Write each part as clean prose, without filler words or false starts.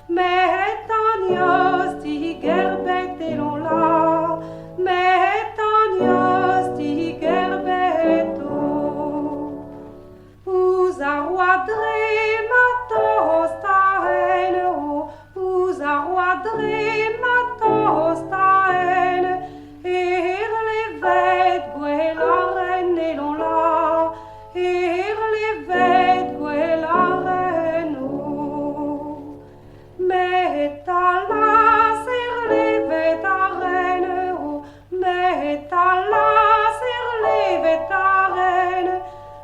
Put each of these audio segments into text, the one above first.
met anios di gerbet elon la, met anios di gerbeto. Ouz a roi dre matos ta en o, ouz a roi dre matos ta en, levet gwell a ren elon la, levet gwell a ren o. Met a las levet a ren o, met a las levet a ren,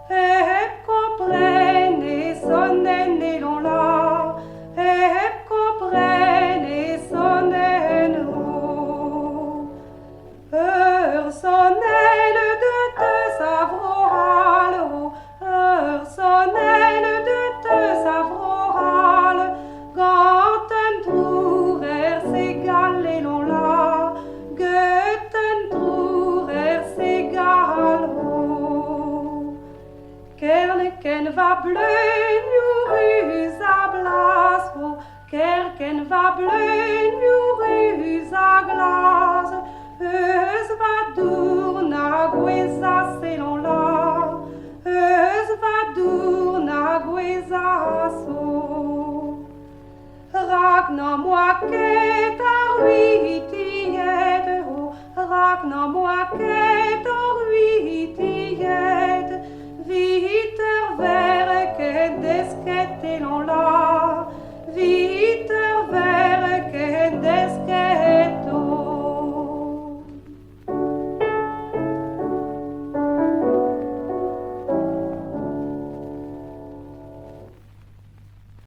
hep komprene sonnen elon la, hep komprene sonnen o. Ur sonnen de te savroal o, ur sonnen de te savroal, gant un drour segal elon la, get un drour segal o. Kerken va bleu nurus a blas o, kerken va bleu nurus a glas, eus va dour na gwezas elon la, eus va dour na gwezas o. Rak na moa ket ar huitiet o, rak na moa ket ar huitiet, vit ur verre ket desket elon la,